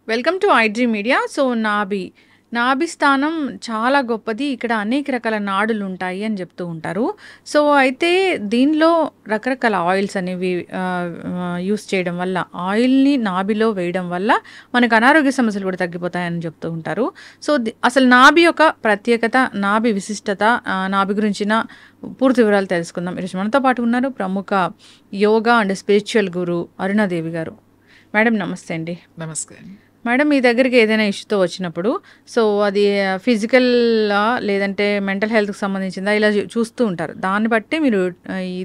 Welcome to iDream media. So నాభి స్థానం చాలా గొప్పది. ఇక్కడ అనేక రకాల నాడులు ఉంటాయి అని చెప్తూ ఉంటారు. సో అయితే దీనిలో రకరకాల ఆయిల్స్ అనేవి యూస్ చేయడం వల్ల, ఆయిల్ని నాభిలో వేయడం వల్ల మనకు అనారోగ్య సమస్యలు కూడా తగ్గిపోతాయని చెప్తూ ఉంటారు. సో అసలు నాభి యొక్క ప్రత్యేకత, నాభి విశిష్టత, నాభి గురించిన పూర్తి వివరాలు తెలుసుకుందాం. ఈరోజు మనతో పాటు ఉన్నారు ప్రముఖ యోగా అండ్ స్పిరిచువల్ గురు అరుణాదేవి గారు. మేడం నమస్తే అండి. నమస్తే. మేడం, మీ దగ్గరికి ఏదైనా ఇష్యూతో వచ్చినప్పుడు సో అది ఫిజికల్ లేదంటే మెంటల్ హెల్త్కి సంబంధించిందా ఇలా చూస్తూ ఉంటారు. దాన్ని బట్టి మీరు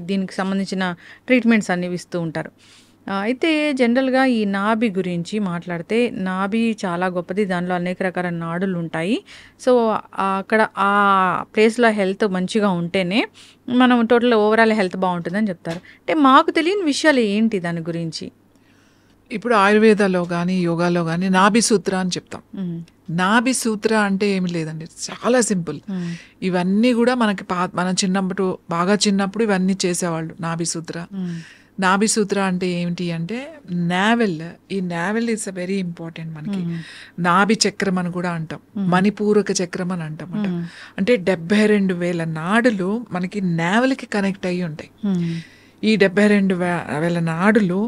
దీనికి సంబంధించిన ట్రీట్మెంట్స్ అన్ని ఇస్తూ ఉంటారు. అయితే జనరల్గా ఈ నాభి గురించి మాట్లాడితే, నాభి చాలా గొప్పది. దానిలో అనేక రకాల నాడులు ఉంటాయి. సో అక్కడ ఆ ప్లేస్లో హెల్త్ మంచిగా ఉంటేనే మనం టోటల్ ఓవరాల్ హెల్త్ బాగుంటుందని చెప్తారు. అంటే మాకు తెలియని విషయాలు ఏంటి దాని గురించి? ఇప్పుడు ఆయుర్వేదాలో కానీ యోగాలో కానీ నాభి సూత్ర అని చెప్తాం. నాభి సూత్ర అంటే ఏమి లేదండి, చాలా సింపుల్. ఇవన్నీ కూడా మనకి మనం బాగా చిన్నప్పుడు ఇవన్నీ చేసేవాళ్ళు. నాభి సూత్ర అంటే ఏమిటి అంటే నావెల్. ఈ navel is a very important. మనకి నాభి చక్రం అని కూడా అంటాం, మణిపూరక చక్రం అని అంటాం. అంటే 72,000 నాడులు మనకి నావెల్కి కనెక్ట్ అయ్యి ఉంటాయి. ఈ 72,000 నాడులు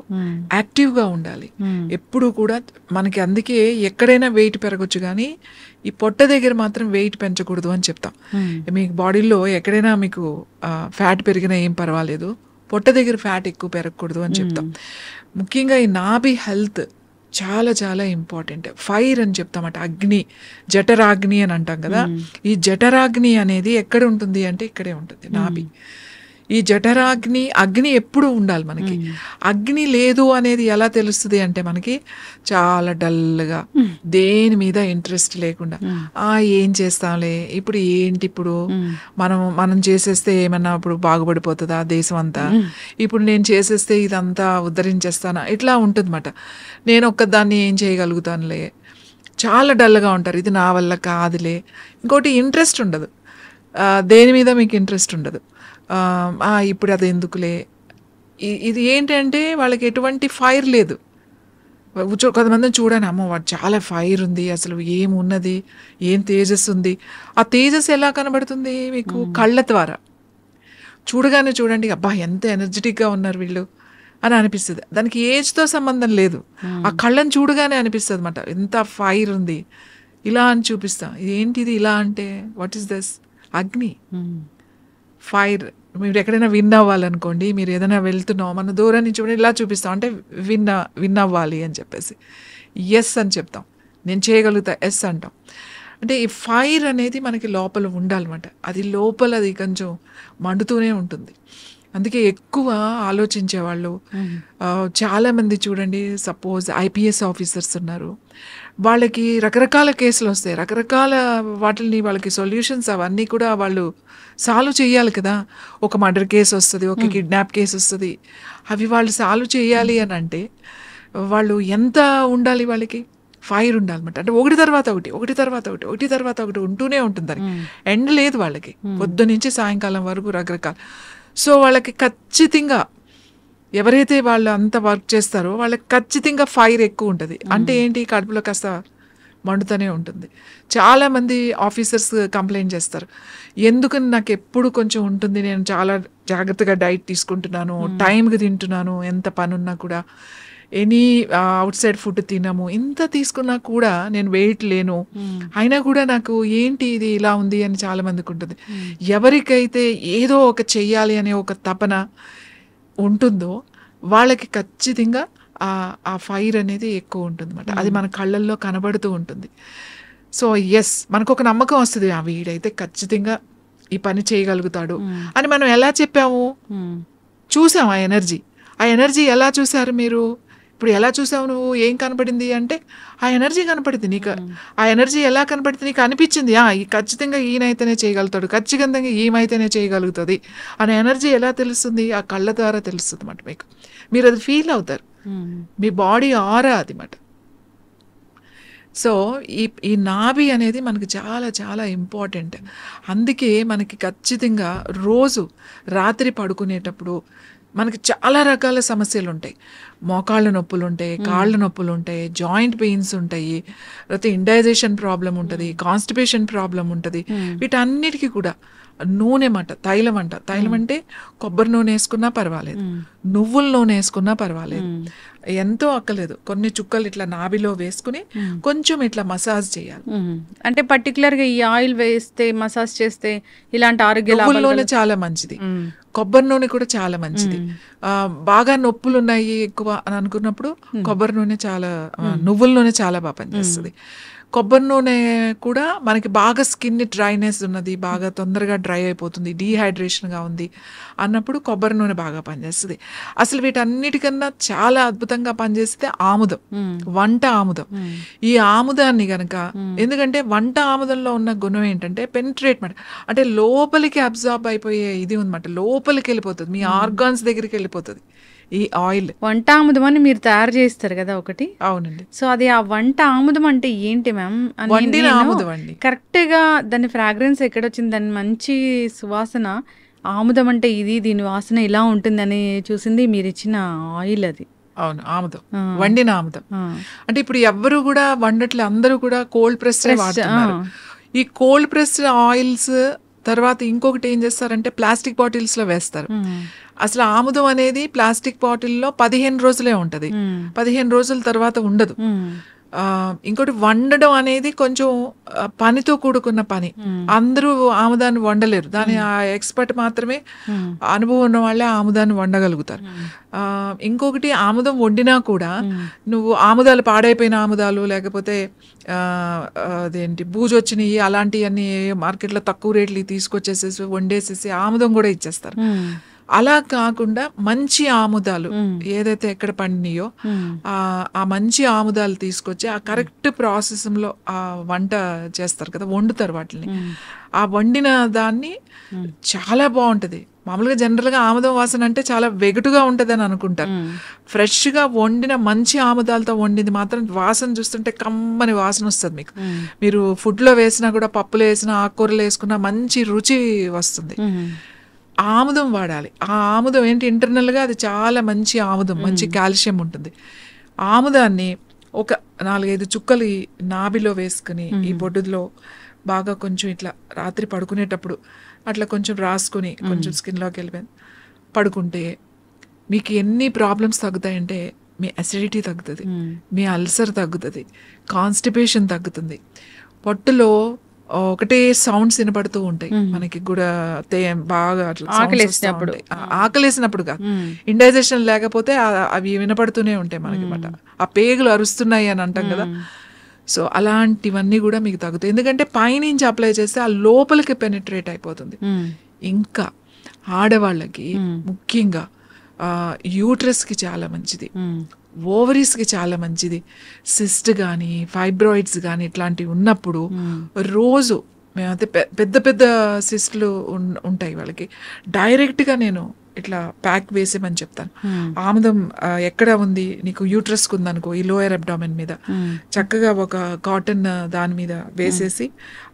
యాక్టివ్గా ఉండాలి ఎప్పుడు కూడా మనకి. అందుకే ఎక్కడైనా వెయిట్ పెరగచ్చు కానీ ఈ పొట్ట దగ్గర మాత్రం వెయిట్ పెంచకూడదు అని చెప్తాం. మీకు బాడీలో ఎక్కడైనా మీకు ఫ్యాట్ పెరిగినా ఏం పర్వాలేదు, పొట్ట దగ్గర ఫ్యాట్ ఎక్కువ పెరగకూడదు అని చెప్తాం. ముఖ్యంగా ఈ నాభి హెల్త్ చాలా చాలా ఇంపార్టెంట్. ఫైర్ అని చెప్తామట, అగ్ని, జఠరాగ్ని అని అంటాం కదా. ఈ జఠరాగ్ని అనేది ఎక్కడ ఉంటుంది అంటే ఇక్కడే ఉంటుంది, నాభి. ఈ జఠరాగ్ని, అగ్ని ఎప్పుడు ఉండాలి మనకి. అగ్ని లేదు అనేది ఎలా తెలుస్తుంది అంటే మనకి చాలా డల్గా, దేని మీద ఇంట్రెస్ట్ లేకుండా, ఏం చేస్తాంలే, ఇప్పుడు ఏంటి, ఇప్పుడు మనం చేసేస్తే ఏమన్నా ఇప్పుడు బాగుపడిపోతుందా దేశం అంతా, ఇప్పుడు నేను చేసేస్తే ఇదంతా ఉద్ధరించేస్తానా, ఇట్లా ఉంటుందన్నమాట. నేను ఒక్కదాన్ని ఏం చేయగలుగుతానులే, చాలా డల్గా ఉంటారు. ఇది నా వల్ల కాదులే. ఇంకోటి ఇంట్రెస్ట్ ఉండదు, దేని మీద మీకు ఇంట్రెస్ట్ ఉండదు. ఇప్పుడు అది ఎందుకులే. ఇది ఏంటంటే వాళ్ళకి ఎటువంటి ఫైర్ లేదు. కొంతమందిని చూడండి, అమ్మో వాడు చాలా ఫైర్ ఉంది, అసలు ఏమున్నది, ఏం తేజస్సు ఉంది. ఆ తేజస్సు ఎలా కనబడుతుంది మీకు? కళ్ళ ద్వారా చూడగానే చూడండి, అబ్బా ఎంత ఎనర్జెటిక్గా ఉన్నారు వీళ్ళు అని అనిపిస్తుంది. దానికి ఏజ్తో సంబంధం లేదు, ఆ కళ్ళని చూడగానే అనిపిస్తుంది అన్నమాట, ఎంత ఫైర్ ఉంది. ఇలా అని చూపిస్తాం. ఏంటిది ఇలా అంటే, వాట్ ఈస్ దిస్? అగ్ని, ఫైర్. మీరు ఎక్కడైనా విన్ అవ్వాలనుకోండి, మీరు ఏదైనా వెళ్తున్నాం, మన దూరం నుంచి ఇలా చూపిస్తాం, అంటే విన్ అవ్వాలి అని చెప్పేసి ఎస్ అని చెప్తాం. నేను చేయగలుగుతా, ఎస్ అంటాం. అంటే ఈ ఫైర్ అనేది మనకి లోపల ఉండాలన్నమాట. అది లోపల అది కొంచెం మండుతూనే ఉంటుంది. అందుకే ఎక్కువ ఆలోచించేవాళ్ళు చాలామంది చూడండి, సపోజ్ ఐపీఎస్ ఆఫీసర్స్ ఉన్నారు, వాళ్ళకి రకరకాల కేసులు వస్తాయి, రకరకాల వాటిని వాళ్ళకి సొల్యూషన్స్ అవన్నీ కూడా వాళ్ళు సాల్వ్ చేయాలి కదా. ఒక మర్డర్ కేసు వస్తుంది, ఒక కిడ్నాప్ కేసు వస్తుంది, అవి వాళ్ళు సాల్వ్ చేయాలి అని అంటే వాళ్ళు ఎంత ఉండాలి, వాళ్ళకి ఫైర్ ఉండాలన్నమాట. అంటే ఒకటి తర్వాత ఒకటి ఉంటూనే ఉంటుంది. ఎండ్ లేదు వాళ్ళకి, పొద్దు నుంచి సాయంకాలం వరకు రకరకాల. సో వాళ్ళకి ఖచ్చితంగా ఎవరైతే వాళ్ళు అంత వర్క్ చేస్తారో వాళ్ళకి ఖచ్చితంగా ఫైర్ ఎక్కువ ఉంటుంది. అంటే ఏంటి, కడుపులో కాస్త మండుతూనే ఉంటుంది. చాలామంది ఆఫీసర్స్ కంప్లైంట్ చేస్తారు, ఎందుకని నాకు ఎప్పుడు కొంచెం ఉంటుంది, నేను చాలా జాగ్రత్తగా డైట్ తీసుకుంటున్నాను, టైంకి తింటున్నాను, ఎంత పని ఉన్నా కూడా, ఎనీ అవుట్ సైడ్ ఫుడ్ తినము, ఇంత తీసుకున్నా కూడా నేను వెయిట్ లేను, అయినా కూడా నాకు ఏంటి ఇది ఇలా ఉంది అని చాలామందికి ఉంటుంది. ఎవరికైతే ఏదో ఒక చెయ్యాలి అనే ఒక తపన ఉంటుందో వాళ్ళకి ఖచ్చితంగా ఆ ఫైర్ అనేది ఎక్కువ ఉంటుంది అన్నమాట. అది మన కళ్ళల్లో కనబడుతూ ఉంటుంది. సో ఎస్, మనకు ఒక నమ్మకం వస్తుంది, వీడైతే ఖచ్చితంగా ఈ పని చేయగలుగుతాడు అని. మనం ఎలా చెప్పాము, చూసాం ఆ ఎనర్జీ ఎలా చూసారు మీరు? ఇప్పుడు ఎలా చూసావు నువ్వు? ఏం కనపడింది అంటే ఆ ఎనర్జీ కనపడింది నీకు. ఆ ఎనర్జీ ఎలా కనపడింది నీకు? అనిపించింది ఖచ్చితంగా ఈయనైతేనే చేయగలుగుతాడు, ఖచ్చితంగా ఈమైతేనే చేయగలుగుతుంది అనే ఎనర్జీ ఎలా తెలుస్తుంది? ఆ కళ్ళ ద్వారా తెలుస్తుంది అన్నమాట మీకు. మీరు అది ఫీల్ అవుతారు, మీ బాడీ ఆరా అది మాట. సో ఈ నాభి అనేది మనకి చాలా చాలా ఇంపార్టెంట్. అందుకే మనకి ఖచ్చితంగా రోజు రాత్రి పడుకునేటప్పుడు మనకి చాలా రకాల సమస్యలు ఉంటాయి. మోకాళ్ళ నొప్పులు ఉంటాయి, కాళ్ళ నొప్పులు ఉంటాయి, జాయింట్ పెయిన్స్ ఉంటాయి, లేకపోతే ఇండైజేషన్ ప్రాబ్లం ఉంటుంది, కాన్స్టిపేషన్ ప్రాబ్లం ఉంటుంది. వీటన్నిటికీ కూడా నూనె తైలం తైలం అంటే కొబ్బరి నూనె వేసుకున్నా పర్వాలేదు, నువ్వుల నూనె వేసుకున్నా పర్వాలేదు, ఎంతో అక్కలేదు. కొన్ని చుక్కలు ఇట్లా నాభిలో వేసుకుని కొంచెం ఇట్లా మసాజ్ చేయాలి. అంటే పర్టికులర్ గా ఈ ఆయిల్ వేస్తే మసాజ్ చేస్తే ఇలాంటి ఆరోగ్య నువ్వుల నూనె చాలా మంచిది, కొబ్బరి నూనె కూడా చాలా మంచిది. బాగా నొప్పులు ఉన్నాయి ఎక్కువ అని అనుకున్నప్పుడు కొబ్బరి నూనె చాలా, నువ్వుల నూనె చాలా బాగా పనిచేస్తుంది. కొబ్బరి నూనె కూడా మనకి బాగా స్కిన్ డ్రైనెస్ ఉన్నది, బాగా తొందరగా డ్రై అయిపోతుంది, డీహైడ్రేషన్గా ఉంది అన్నప్పుడు కొబ్బరి నూనె బాగా పనిచేస్తుంది. అసలు వీటన్నిటికన్నా చాలా అద్భుతంగా పనిచేస్తే ఆముదం, వంట ఆముదం. ఈ ఆముదాన్ని గనక, ఎందుకంటే వంట ఆముదంలో ఉన్న గుణం ఏంటంటే పెనిట్రేట్ అంటే లోపలికి అబ్జార్బ్ అయిపోయే ఇది ఉందన్నమాట, లోపలికి వెళ్ళిపోతుంది, మీ ఆర్గాన్స్ దగ్గరికి వెళ్ళిపోతుంది ఈ ఆయిల్. వంట ఆముదం అని మీరు తయారు చేస్తారు కదా ఒకటి? అవునండి. సో అది ఆ వంట ఆముదం అంటే ఏంటి మ్యామ్? వండిన ఆముదం అండి. కరెక్ట్ గా దాని ఫ్రాగ్రెన్స్ ఎక్కడొచ్చింది, దాని మంచి సువాసన, ఆముదం అంటే ఇది, దీని వాసన ఇలా ఉంటుందని చూసింది మీరు ఇచ్చిన ఆయిల్ అది. అవును, ఆముదం, వండిన ఆముదం. అంటే ఇప్పుడు ఎవ్వరు కూడా వండట్లే, అందరూ కూడా కోల్డ్ ప్రెస్ వాడుతున్నారు. ఈ కోల్డ్ ప్రెస్ ఆయిల్స్ తర్వాత ఇంకొకటి ఏం చేస్తారంటే ప్లాస్టిక్ బాటిల్స్ లో వేస్తారు. అసలు ఆముదం అనేది ప్లాస్టిక్ బాటిల్లో 15 రోజులే ఉంటది, 15 రోజుల తర్వాత ఉండదు. ఇంకోటి వండడం అనేది కొంచెం పనితో కూడుకున్న పని, అందరూ ఆముదాన్ని వండలేరు, దాని ఆ ఎక్స్పర్ట్ మాత్రమే, అనుభవం ఉన్న వాళ్ళే ఆముదాన్ని వండగలుగుతారు. ఇంకొకటి ఆముదం వండినా కూడా నువ్వు ఆముదాలు పాడైపోయిన ఆముదాలు, లేకపోతే అదేంటి బూజు వచ్చినాయి అలాంటివన్నీ మార్కెట్లో తక్కువ రేట్లు తీసుకొచ్చేసేసి వండేసేసి ఆముదం కూడా ఇచ్చేస్తారు. అలా కాకుండా మంచి ఆముదాలు ఏదైతే ఎక్కడ పండినాయో ఆ మంచి ఆముదాలు తీసుకొచ్చి ఆ కరెక్ట్ ప్రాసెస్లో ఆ వంట చేస్తారు కదా, వండుతారు వాటిని. ఆ వండిన దాన్ని చాలా బాగుంటది. మామూలుగా జనరల్గా ఆముదం వాసన అంటే చాలా వెగటుగా ఉంటుంది అని అనుకుంటారు. ఫ్రెష్గా వండిన మంచి ఆముదాలతో వండింది మాత్రం వాసన చూస్తుంటే కమ్మని వాసన వస్తుంది మీకు. మీరు ఫుడ్లో వేసినా కూడా, పప్పులో వేసినా, ఆకుకూరలు వేసుకున్నా మంచి రుచి వస్తుంది. ఆముదం వాడాలి. ఆ ఆముదం ఏంటి, ఇంటర్నల్గా అది చాలా మంచి ఆముదం, మంచి కాల్షియం ఉంటుంది. ఆముదాన్ని ఒక 4-5 చుక్కలు ఈ నాభిలో వేసుకుని ఈ బొడ్డులో బాగా కొంచెం ఇట్లా రాత్రి పడుకునేటప్పుడు అట్లా కొంచెం రాసుకొని కొంచెం స్కిన్లోకి వెళ్ళిపోయి పడుకుంటే మీకు ఎన్ని ప్రాబ్లమ్స్ తగ్గుతాయంటే, మీ అసిడిటీ తగ్గుతుంది, మీ అల్సర్ తగ్గుతుంది, కాన్స్టిపేషన్ తగ్గుతుంది. పొట్టులో ఒకటే సౌండ్స్ వినపడుతూ ఉంటాయి మనకి కూడా, బాగా ఆకలేసినప్పుడు కాదు, ఇండైజెషన్ లేకపోతే అవి వినపడుతూనే ఉంటాయి మనకి మాట, ఆ పేగులు అరుస్తున్నాయి అని అంటాం కదా. సో అలాంటివన్నీ కూడా మీకు తగ్గుతాయి, ఎందుకంటే పైనుంచి అప్లై చేస్తే ఆ లోపలికి పెనిట్రేట్ అయిపోతుంది. ఇంకా ఆడవాళ్ళకి ముఖ్యంగా యూట్రస్కి చాలా మంచిది, ఓవరీస్కి చాలా మంచిది. సిస్ట్ కానీ ఫైబ్రాయిడ్స్ కానీ ఇట్లాంటివి ఉన్నప్పుడు రోజు మేమైతే పెద్ద పెద్ద సిస్ట్లు ఉంటాయి వాళ్ళకి, డైరెక్ట్గా నేను ఇట్లా ప్యాక్ వేసేమని చెప్తాను. ఆముదం ఎక్కడ ఉంది నీకు, యూట్రస్కి ఉందనుకో, ఈ లోయర్ అబ్డామెన్ మీద చక్కగా ఒక కాటన్ దాని మీద వేసేసి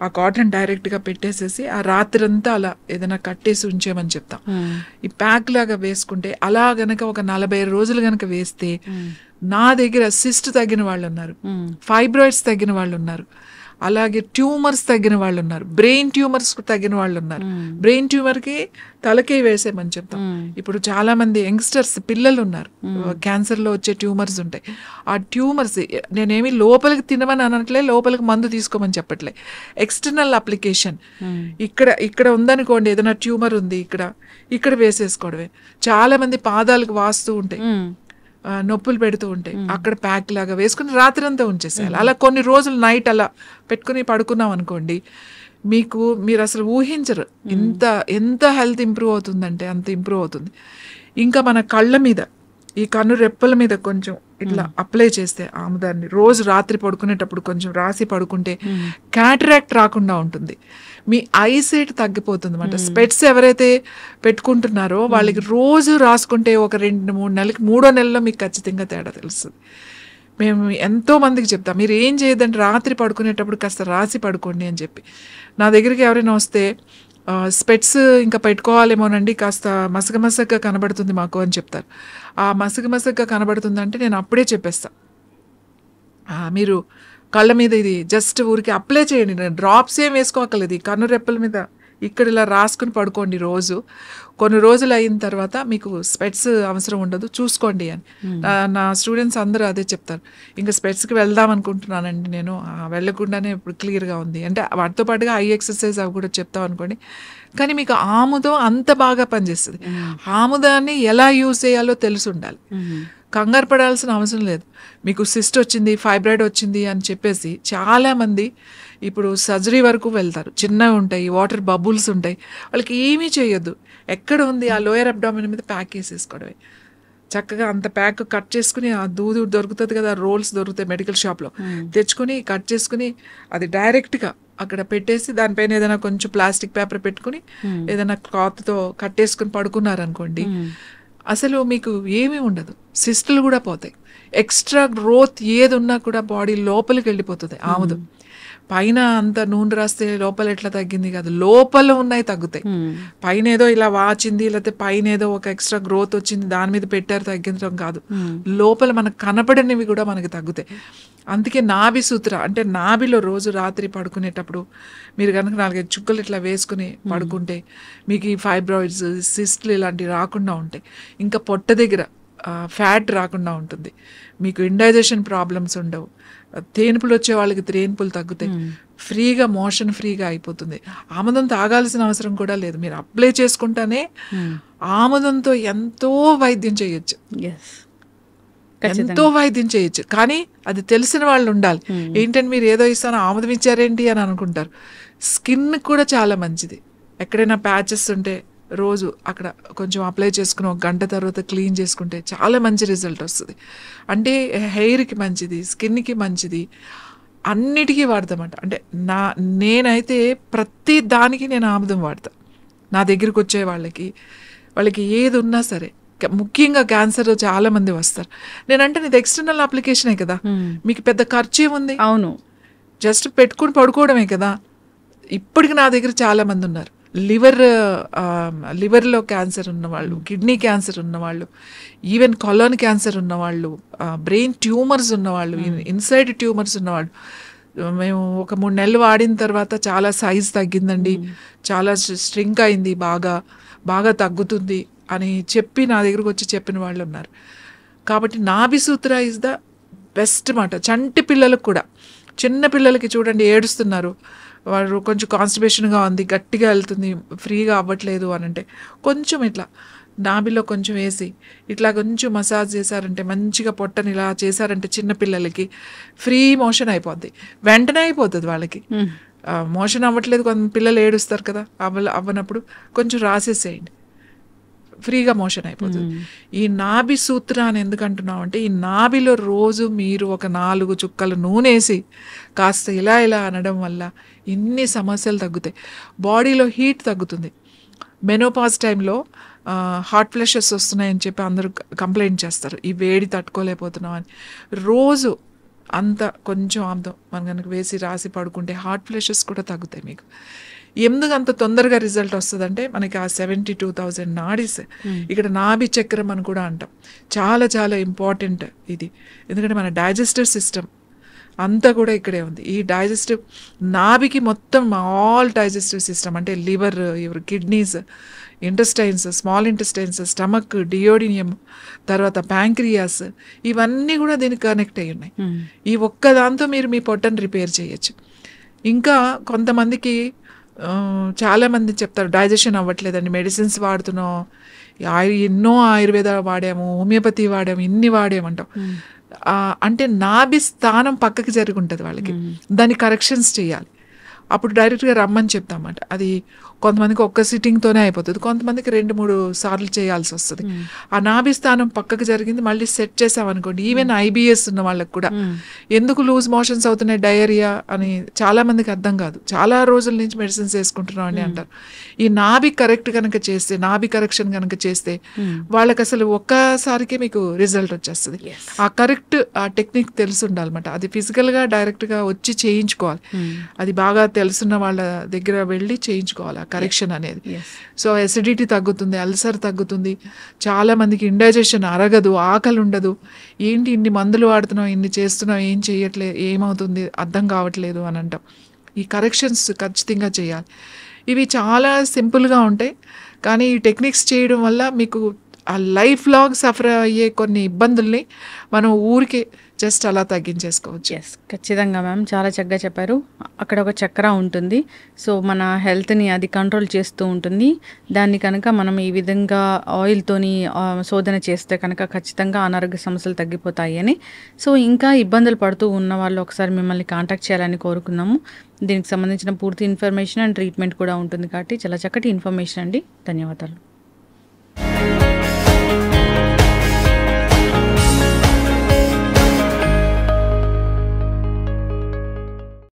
ఆ కాటన్ డైరెక్ట్గా పెట్టేసేసి ఆ రాత్రంతా అలా ఏదైనా కట్టేసి ఉంచేమని చెప్తాం. ఈ ప్యాక్ లాగా వేసుకుంటే అలా గనక ఒక 40 రోజులు గనక వేస్తే, నా దగ్గర సిస్ట్ తగ్గిన వాళ్ళు ఉన్నారు, ఫైబ్రాయిడ్స్ తగ్గిన వాళ్ళు ఉన్నారు, అలాగే ట్యూమర్స్ తగ్గిన వాళ్ళు ఉన్నారు, బ్రెయిన్ ట్యూమర్స్ తగ్గిన వాళ్ళు ఉన్నారు. బ్రెయిన్ ట్యూమర్కి తలకే వేసేమని చెప్తాం. ఇప్పుడు చాలా మంది యంగ్స్టర్స్ పిల్లలు ఉన్నారు, క్యాన్సర్లో వచ్చే ట్యూమర్స్ ఉంటాయి. ఆ ట్యూమర్స్ నేనేమి లోపలికి తినమని అనట్లే, లోపలికి మందు తీసుకోమని చెప్పట్లే, ఎక్స్టర్నల్ అప్లికేషన్. ఇక్కడ ఉందనుకోండి, ఏదైనా ట్యూమర్ ఉంది ఇక్కడ వేసేసుకోవడమే. చాలా మంది పాదాలకు వాస్తూ ఉంటాయి, నొప్పులు పెడుతూ ఉంటాయి, అక్కడ ప్యాక్ లాగా వేసుకుని రాత్రి అంతా ఉంచేసేయాలి. అలా కొన్ని రోజులు నైట్ అలా పెట్టుకుని పడుకున్నాం అనుకోండి, మీరు అసలు ఊహించరు ఎంత హెల్త్ ఇంప్రూవ్ అవుతుందంటే అంత ఇంప్రూవ్ అవుతుంది. ఇంకా మన కళ్ళ మీద, ఈ కన్ను రెప్పల మీద కొంచెం ఇట్లా అప్లై చేస్తే ఆముదాన్ని రోజు రాత్రి పడుకునేటప్పుడు కొంచెం రాసి పడుకుంటే క్యాటరాక్ట్ రాకుండా ఉంటుంది, మీ ఐసైట్ తగ్గిపోతుంది అన్నమాట. స్పెట్స్ ఎవరైతే పెట్టుకుంటున్నారో వాళ్ళకి రోజు రాసుకుంటే ఒక 2-3 నెలలకి, 3వ నెలలో మీకు ఖచ్చితంగా తేడా తెలుస్తుంది. మేము ఎంతో మందికి చెప్తాం, మీరు ఏం చేయదంటే రాత్రి పడుకునేటప్పుడు కాస్త రాసి పడుకోండి అని చెప్పి. నా దగ్గరికి ఎవరైనా వస్తే స్పెట్స్ ఇంకా పెట్టుకోవాలేమోనండి, కాస్త మసగమసగ్గా కనబడుతుంది మాకు అని చెప్తారు. ఆ మసగమసగ్గా కనబడుతుందంటే నేను అప్పుడే చెప్పేస్తా, మీరు కళ్ళ మీద ఇది జస్ట్ ఊరికి అప్లై చేయండి, డ్రాప్స్ ఏం వేసుకోకలేదు, ఈ కన్ను రెప్పల మీద ఇక్కడ ఇలా రాసుకుని పడుకోండి రోజు, కొన్ని రోజులు అయిన తర్వాత మీకు స్పెట్స్ అవసరం ఉండదు, చూసుకోండి అని. నా స్టూడెంట్స్ అందరూ అదే చెప్తారు. ఇంకా స్పెట్స్కి వెళ్దాం అనుకుంటున్నానండి నేను, వెళ్ళకుండానే ఇప్పుడు క్లియర్గా ఉంది అంటే వాటితో పాటుగా ఐ ఎక్సర్సైజ్ అవి కూడా చెప్తాం అనుకోండి. కానీ మీకు ఆముదం అంత బాగా పనిచేస్తుంది. ఆముదాన్ని ఎలా యూజ్ చేయాలో తెలిసి ఉండాలి. కంగారు పడాల్సిన అవసరం లేదు. మీకు సిస్ట్ వచ్చింది, ఫైబ్రాయిడ్ వచ్చింది అని చెప్పేసి చాలామంది ఇప్పుడు సర్జరీ వరకు వెళ్తారు. చిన్నవి ఉంటాయి, వాటర్ బబుల్స్ ఉంటాయి, వాళ్ళకి ఏమీ చేయొద్దు. ఎక్కడ ఉంది ఆ లోయర్ అబ్డామిన్ మీద ప్యాక్ వేసేసుకోవడమే. చక్కగా అంత ప్యాక్ కట్ చేసుకుని, ఆ దూదు దొరుకుతుంది కదా, రోల్స్ దొరుకుతాయి మెడికల్ షాప్లో, తెచ్చుకొని కట్ చేసుకుని అది డైరెక్ట్గా అక్కడ పెట్టేసి దానిపైన ఏదైనా కొంచెం ప్లాస్టిక్ పేపర్ పెట్టుకుని ఏదైనా క్లాత్తో కట్టేసుకుని పడుకున్నారనుకోండి, అసలు మీకు ఏమీ ఉండదు. సిస్టులు కూడా పోతాయి. ఎక్స్ట్రా గ్రోత్ ఏది ఉన్నా కూడా బాడీ లోపలికి వెళ్ళిపోతుంది. ఆముదం పైన అంత నూనె రాస్తే లోపల ఎట్లా తగ్గింది కాదు, లోపల ఉన్నాయి తగ్గుతాయి. పైన ఏదో ఇలా వాచింది, లేకపోతే పైన ఏదో ఒక ఎక్స్ట్రా గ్రోత్ వచ్చింది దాని మీద పెట్టారు తగ్గించడం కాదు, లోపల మనకు కనపడనివి కూడా మనకి తగ్గుతాయి. అందుకే నాభి సూత్ర అంటే నాభిలో రోజు రాత్రి పడుకునేటప్పుడు మీరు కనుక 4-5 చుక్కలు ఇట్లా వేసుకుని పడుకుంటే మీకు ఈ ఫైబ్రాయిడ్స్, సిస్ట్లు ఇలాంటివి రాకుండా ఉంటాయి. ఇంకా పొట్ట దగ్గర ఫ్యాట్ రాకుండా ఉంటుంది. మీకు ఇండైజెషన్ ప్రాబ్లమ్స్ ఉండవు. తేనుపులు వచ్చే వాళ్ళకి తేనుపులు తగ్గుతాయి. ఫ్రీగా మోషన్ ఫ్రీగా అయిపోతుంది. ఆముదం తాగాల్సిన అవసరం కూడా లేదు. మీరు అప్లై చేసుకుంటానే ఆముదంతో ఎంతో వైద్యం చేయొచ్చు, ఎంతో వైద్యం చేయొచ్చు. కానీ అది తెలిసిన వాళ్ళు ఉండాలి. ఏంటంటే మీరు ఏదో ఇస్తాను ఆముదం ఇచ్చారేంటి అని అనుకుంటారు. స్కిన్ కూడా చాలా మంచిది. ఎక్కడైనా ప్యాచెస్ ఉంటే రోజు అక్కడ కొంచెం అప్లై చేసుకుని 1 గంట తర్వాత క్లీన్ చేసుకుంటే చాలా మంచి రిజల్ట్ వస్తుంది. అంటే హెయిర్కి మంచిది, స్కిన్కి మంచిది, అన్నిటికీ వాడతామంట. అంటే నేనైతే ప్రతి దానికి నేను ఆముదం వాడతా. నా దగ్గరికి వచ్చే వాళ్ళకి ఏది ఉన్నా సరే, ముఖ్యంగా క్యాన్సర్ చాలా మంది వస్తారు. నేనంటే ఇది ఎక్స్టర్నల్ అప్లికేషనే కదా, మీకు పెద్ద ఖర్చు ఏముంది? అవును, జస్ట్ పెట్టుకుని పడుకోవడమే కదా. ఇప్పటికి నా దగ్గర చాలా మంది ఉన్నారు. లివర్లో క్యాన్సర్ ఉన్నవాళ్ళు, కిడ్నీ క్యాన్సర్ ఉన్నవాళ్ళు, ఈవెన్ కొలాన్ క్యాన్సర్ ఉన్నవాళ్ళు, బ్రెయిన్ ట్యూమర్స్ ఉన్నవాళ్ళు, ఇన్సైడ్ ట్యూమర్స్ ఉన్నవాళ్ళు. మేము ఒక 3 నెలలు వాడిన తర్వాత చాలా సైజ్ తగ్గిందండి, చాలా స్ట్రింక్ అయింది, బాగా తగ్గుతుంది అని చెప్పి నా దగ్గరకు వచ్చి చెప్పిన వాళ్ళు ఉన్నారు. కాబట్టి నాభి సూత్ర ఇస్ ద బెస్ట్ మాట. చంటి పిల్లలకు కూడా, చిన్న పిల్లలకి చూడండి ఏడుస్తున్నారు, వాడు కొంచెం కాన్స్టిపేషన్గా ఉంది, గట్టిగా వెళ్తుంది, ఫ్రీగా అవ్వట్లేదు అని అంటే కొంచెం ఇట్లా నాభిలో కొంచెం వేసి ఇట్లా కొంచెం మసాజ్ చేశారంటే, మంచిగా పొట్టని ఇలా చేశారంటే చిన్నపిల్లలకి ఫ్రీ మోషన్ అయిపోద్ది. వెంటనే అయిపోతుంది వాళ్ళకి. మోషన్ అవ్వట్లేదు, కొంత పిల్లలు ఏడుస్తారు కదా, అవ్వనప్పుడు కొంచెం రాసేసేయండి, ఫ్రీగా మోషన్ అయిపోతుంది. ఈ నాభి సూత్ర అని ఎందుకు అంటున్నాం అంటే, ఈ నాభిలో రోజు మీరు ఒక 4 చుక్కలు నూనె వేసి కాస్త ఇలా అనడం వల్ల ఇన్ని సమస్యలు తగ్గుతాయి. బాడీలో హీట్ తగ్గుతుంది. మెనోపాజ్ టైంలో హాట్ ఫ్లషెస్ వస్తున్నాయని చెప్పి అందరూ కంప్లైంట్ చేస్తారు, ఈ వేడి తట్టుకోలేకపోతున్నాం అని. రోజు అంత కొంచెం ఆముదం మనం కనుక వేసి రాసి పడుకుంటే హాట్ ఫ్లషెస్ కూడా తగ్గుతాయి మీకు. ఎందుకు అంత తొందరగా రిజల్ట్ వస్తుందంటే, మనకి ఆ 72,000 నాడీస్, ఇక్కడ నాభి చక్రం అని కూడా అంటాం, చాలా చాలా ఇంపార్టెంట్ ఇది. ఎందుకంటే మన డైజెస్టివ్ సిస్టమ్ అంతా కూడా ఇక్కడే ఉంది. ఈ డైజెస్టివ్ నాభికి మొత్తం ఆల్ డైజెస్టివ్ సిస్టమ్ అంటే liver, kidneys, intestines, small intestines, stomach, duodenum, తర్వాత ప్యాంక్రియాస్, ఇవన్నీ కూడా దీనికి కనెక్ట్ అయ్యి ఉన్నాయి. ఈ ఒక్క దాంతో మీరు మీ పొట్టను రిపేర్ చేయొచ్చు. ఇంకా కొంతమందికి చాలామంది చెప్తారు డైజెషన్ అవ్వట్లేదండి, మెడిసిన్స్ వాడుతున్నాం, ఎన్నో ఆయుర్వేద వాడాము, హోమియోపతి వాడాము, ఇన్ని వాడామంటాం. అంటే నాభి స్థానం పక్కకి జరిగి ఉంటుంది వాళ్ళకి, దాన్ని కరెక్షన్స్ చేయాలి. అప్పుడు డైరెక్ట్గా రమ్మని చెప్తామన్నమాట. అది కొంతమందికి ఒక్క సిట్టింగ్తోనే అయిపోతుంది, కొంతమందికి 2-3 సార్లు చేయాల్సి వస్తుంది. ఆ నాభి స్థానం పక్కకు జరిగింది మళ్ళీ సెట్ చేసామనుకోండి, ఈవెన్ IBS ఉన్న వాళ్ళకి కూడా ఎందుకు లూజ్ మోషన్స్ అవుతున్నాయి, డయేరియా అని చాలా మందికి అర్థం కాదు. చాలా రోజుల నుంచి మెడిసిన్స్ వేసుకుంటున్నాం అని అంటారు. ఈ నాభి కరెక్ట్ కనుక చేస్తే, నాభి కరెక్షన్ కనుక చేస్తే వాళ్ళకి అసలు ఒక్కసారికే మీకు రిజల్ట్ వచ్చేస్తుంది. ఆ కరెక్ట్ ఆ టెక్నిక్ తెలిసి ఉండాలన్నమాట. అది ఫిజికల్గా డైరెక్ట్గా వచ్చి చేయించుకోవాలి. అది బాగా తెలుసున్న వాళ్ళ దగ్గర వెళ్ళి చేయించుకోవాలి. కరెక్షన్ అనేది. Yes. సో ఎసిడిటీ తగ్గుతుంది, అల్సర్ తగ్గుతుంది, చాలా మందికి ఇండైజెషన్ అరగదు, ఆకలి ఉండదు, ఏంటి ఇన్ని మందులు వాడుతున్నావు, ఇన్ని చేస్తున్నావు, ఏం చేయట్లేదు, ఏమవుతుంది అర్థం కావట్లేదు అని అంటాం. ఈ కరెక్షన్స్ ఖచ్చితంగా చేయాలి. ఇవి చాలా సింపుల్గా ఉంటాయి, కానీ ఈ టెక్నిక్స్ చేయడం వల్ల మీకు ఆ లైఫ్ లాంగ్ సఫర్ అయ్యే కొన్ని ఇబ్బందుల్ని మనం ఊరికే జస్ట్ అలా తగ్గించేసుకోవచ్చు. ఎస్, ఖచ్చితంగా మ్యామ్, చాలా చక్కగా చెప్పారు. అక్కడ ఒక చక్ర ఉంటుంది, సో మన హెల్త్ని అది కంట్రోల్ చేస్తూ ఉంటుంది. దాన్ని కనుక మనం ఈ విధంగా ఆయిల్తోని శోధన చేస్తే కనుక ఖచ్చితంగా అనారోగ్య సమస్యలు తగ్గిపోతాయి అని. సో ఇంకా ఇబ్బందులు పడుతూ ఉన్న వాళ్ళు ఒకసారి మిమ్మల్ని కాంటాక్ట్ చేయాలని కోరుకున్నాము. దీనికి సంబంధించిన పూర్తి ఇన్ఫర్మేషన్ అండ్ ట్రీట్మెంట్ కూడా ఉంటుంది కాబట్టి చాలా చక్కటి ఇన్ఫర్మేషన్ అండి. ధన్యవాదాలు.